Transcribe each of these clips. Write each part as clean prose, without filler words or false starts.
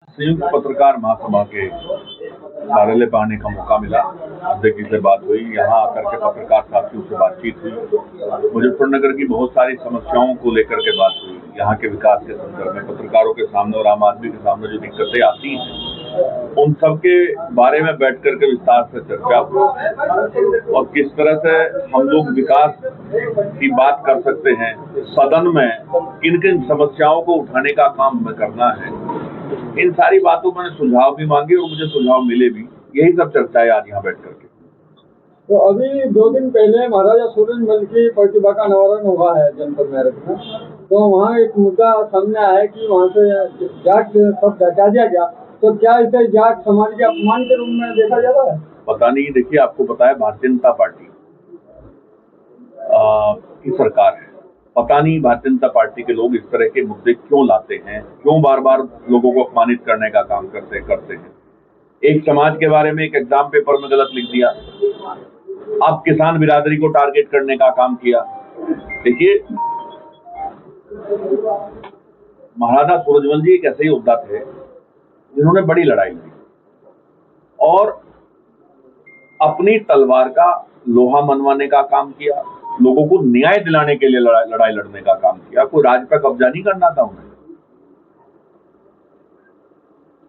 संयुक्त पत्रकार महासभा के कार्यालय पर आने का मौका मिला। अध्यक्ष जी से बात हुई, यहाँ आकर के पत्रकार साथियों से बातचीत हुई। मुजफ्फरनगर की बहुत सारी समस्याओं को लेकर के बात हुई। यहाँ के विकास के संदर्भ में पत्रकारों के सामने और आम आदमी के सामने जो दिक्कतें आती हैं, उन सब के बारे में बैठ करके विस्तार से चर्चा हुई और किस तरह से हम लोग विकास की बात कर सकते हैं, सदन में किन किन समस्याओं को उठाने का काम हमें करना है। इन सारी बातों मैंने सुझाव भी मांगे और मुझे सुझाव मिले भी। यही सब चर्चा है आज यहाँ बैठ करके। तो अभी 2 दिन पहले महाराजा सूरजमल की प्रतिभा का अनावरण हुआ है जनपद मेरठ में, तो वहाँ एक मुद्दा सामने आया है कि वहाँ से जाट शब्द हटा दिया गया। तो क्या इसे जाट समाज के अपमान के रूप में देखा जा रहा है? पता नहीं। देखिए, आपको पता है भारतीय जनता पार्टी की सरकार है। पता नहीं भारतीय जनता पार्टी के लोग इस तरह के मुद्दे क्यों लाते हैं, क्यों बार बार लोगों को अपमानित करने का काम करते हैं। एक समाज के बारे में एक एग्जाम पेपर में गलत लिख दिया, अब किसान बिरादरी को टारगेट करने का काम किया। देखिए, महाराजा सूरजमल जी एक ऐसे ही योद्धा थे जिन्होंने बड़ी लड़ाई लड़ी और अपनी तलवार का लोहा मनवाने का काम किया, लोगों को न्याय दिलाने के लिए लड़ाई लड़ने का काम किया। कोई राज पर कब्जा नहीं करना था उन्हें।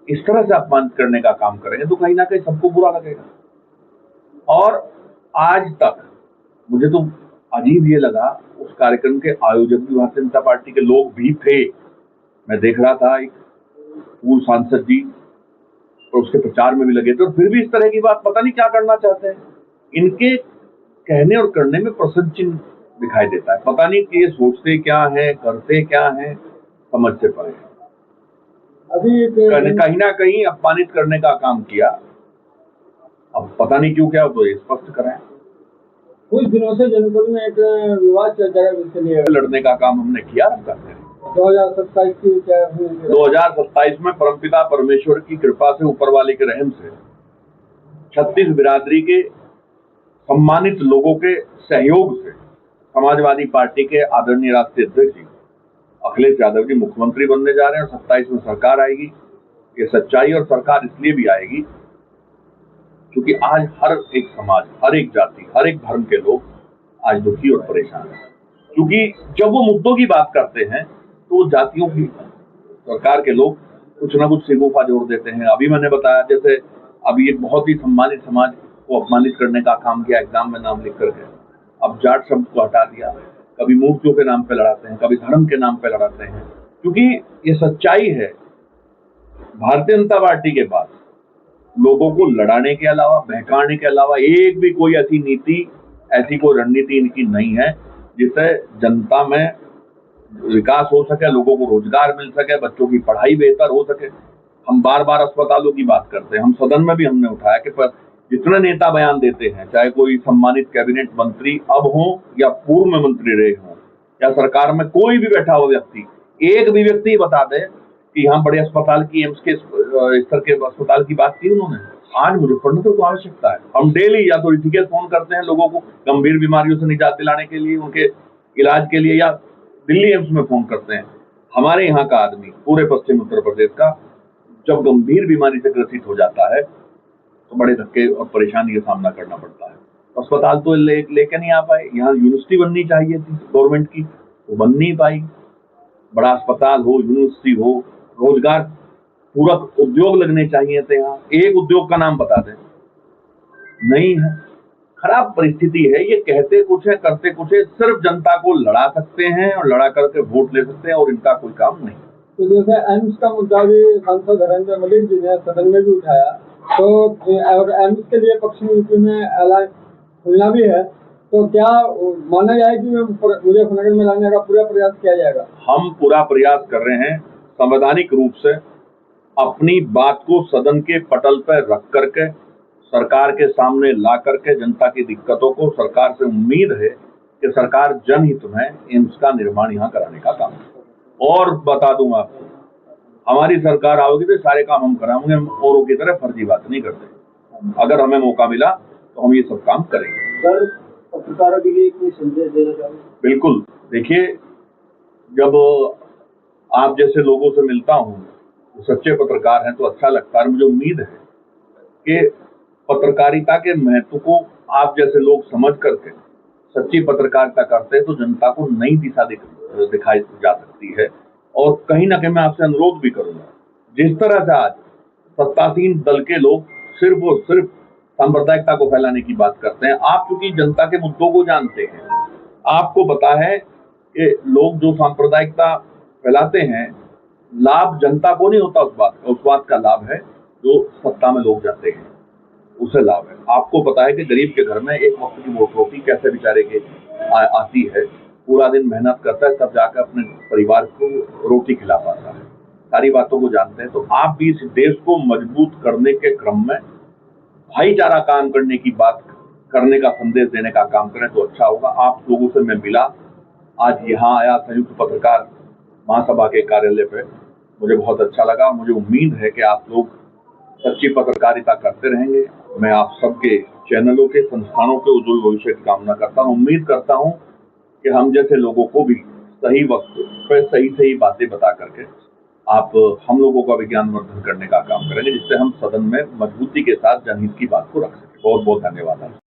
इस तरह से अपमान करने का काम करेंगे तो कहीं ना कहीं सबको बुरा लगेगा। और आज तक मुझे तो अजीब ये लगा, उस कार्यक्रम के आयोजक भी भारतीय जनता पार्टी के लोग भी थे। मैं देख रहा था, एक पूर्व सांसद जी और उसके प्रचार में भी लगे थे, और फिर भी इस तरह की बात पता नहीं क्या करना चाहते हैं। इनके कहने और करने में प्रश्न चिन्ह दिखाई देता है। पता नहीं कि ये सोचते क्या है, करते क्या है, समझ से परे। अभी कहीं ना कहीं अपमानित करने का काम किया। अब पता नहीं क्यों, क्या तो ये स्पष्ट कराएं। कुछ दिनों से जनपद में एक विवाद चर्चा का विषय लिया लड़ने का काम हमने किया। अब करते हैं 2027 की क्या 2027 में परमपिता परमेश्वर की कृपा से, ऊपर वाले के रहम से, 36 बिरादरी के सम्मानित लोगों के सहयोग से समाजवादी पार्टी के आदरणीय राष्ट्रीय अध्यक्ष जी अखिलेश यादव जी मुख्यमंत्री बनने जा रहे हैं और 27 में सरकार आएगी। ये सच्चाई, और सरकार इसलिए भी आएगी क्योंकि आज हर एक समाज, हर एक जाति, हर एक धर्म के लोग आज दुखी और परेशान हैं। क्योंकि जब वो मुद्दों की बात करते हैं तो वो जातियों की, सरकार के लोग कुछ ना कुछ सिगोफा जोड़ देते हैं। अभी मैंने बताया, जैसे अभी एक बहुत ही सम्मानित समाज को अपमानित करने का काम किया एग्जाम में नाम लिख करके, अब जाट शब्द को हटा दिया। कभी मूर्तियों के नाम पे लड़ाते हैं, कभी धर्म के नाम पे लड़ाते हैं। क्योंकि ये सच्चाई है, भारतीय जनता पार्टी के पास लोगों को लड़ाने के अलावा, बहकाने के अलावा एक भी कोई ऐसी नीति, ऐसी कोई रणनीति इनकी नहीं है जिससे जनता में विकास हो सके, लोगों को रोजगार मिल सके, बच्चों की पढ़ाई बेहतर हो सके। हम बार बार अस्पतालों की बात करते हैं, हम सदन में भी हमने उठाया कि जितने नेता बयान देते हैं, चाहे कोई सम्मानित कैबिनेट मंत्री अब हो या पूर्व में मंत्री रहे हों या सरकार में कोई भी बैठा हुआ व्यक्ति, एक भी व्यक्ति बता दे कि यहाँ बड़े अस्पताल की, एम्स के स्तर के अस्पताल की बात की उन्होंने। आज मुजफ्फरनगर को आवश्यकता है। हम डेली या तो ऋषिकेश फोन करते हैं लोगों को गंभीर बीमारियों से निजात दिलाने के लिए, उनके इलाज के लिए, या दिल्ली एम्स में फोन करते हैं। हमारे यहाँ का आदमी, पूरे पश्चिम उत्तर प्रदेश का, जब गंभीर बीमारी से ग्रसित हो जाता है तो बड़े धक्के और परेशानी का सामना करना पड़ता है। अस्पताल तो लेके नहीं आ पाए। यहाँ यूनिवर्सिटी बननी चाहिए थी गवर्नमेंट की, वो बन नहीं पाई। बड़ा अस्पताल हो, यूनिवर्सिटी हो, रोजगार पूरक उद्योग लगने चाहिए थे। यहाँ एक उद्योग का नाम बता दें, नहीं है। खराब परिस्थिति है। ये कहते कुछ है, करते कुछ है। सिर्फ जनता को लड़ा सकते हैं और लड़ा करके वोट ले सकते हैं, और इनका कोई काम नहीं। तो जैसे एम्स का मुद्दा भी सांसद धर्मेंद्र मलिक जी ने सदन में भी उठाया, तो और एम्स के लिए पश्चिम यूपी में ऐलान खुलना भी है, तो क्या माना जाए कि मुजफ्फरनगर में लाने का पूरा प्रयास किया जाएगा? हम पूरा प्रयास कर रहे हैं, संवैधानिक रूप से अपनी बात को सदन के पटल पर रख करके, सरकार के सामने ला करके, जनता की दिक्कतों को, सरकार से उम्मीद है कि सरकार जनहित में एम्स का निर्माण यहाँ कराने का काम करे। और बता दूं आपको, हमारी सरकार आओगी तो सारे काम हम कराएंगे। हम औरों की तरह फर्जी बात नहीं करते। अगर हमें मौका मिला तो हम ये सब काम करेंगे। सर, पत्रकारों के लिए कोई संदेश देना चाहूँगा? बिल्कुल। देखिए, जब आप जैसे लोगों से मिलता हूँ सच्चे पत्रकार हैं तो अच्छा लगता है। और मुझे उम्मीद है कि पत्रकारिता के महत्व को आप जैसे लोग समझ करके सच्ची पत्रकारिता करते हैं तो जनता को नई दिशा दिखाई जा सकती है। और कहीं ना कहीं मैं आपसे अनुरोध भी करूंगा, जिस तरह से आज सत्तासीन दल के लोग सिर्फ और सिर्फ सांप्रदायिकता को फैलाने की बात करते हैं, आप चूंकि जनता के मुद्दों को जानते हैं, आपको पता है कि लोग जो सांप्रदायिकता फैलाते हैं, लाभ जनता को नहीं होता उस बात का लाभ है जो सत्ता में लोग जाते हैं, उसे लाभ है। आपको पता है कि गरीब के घर में एक वक्त की रोटी कैसे बेचारे के आती है, पूरा दिन मेहनत करता है तब जाकर अपने परिवार को रोटी खिला पाता है। सारी बातों को जानते हैं। तो आप भी इस देश को मजबूत करने के क्रम में भाईचारा काम करने की बात करने का संदेश देने का काम करें तो अच्छा होगा। आप लोगों से मैं मिला, आज यहाँ आया संयुक्त पत्रकार महासभा के कार्यालय पे, मुझे बहुत अच्छा लगा। मुझे उम्मीद है कि आप लोग सच्ची पत्रकारिता करते रहेंगे। मैं आप सबके चैनलों के, संस्थानों के उज्जवल भविष्य की कामना करता हूँ। उम्मीद करता हूँ कि हम जैसे लोगों को भी सही वक्त पर सही बातें बता करके आप हम लोगों का विज्ञानवर्धन करने का काम करेंगे, जिससे हम सदन में मजबूती के साथ जनहित की बात को रख सकें। बहुत बहुत धन्यवाद।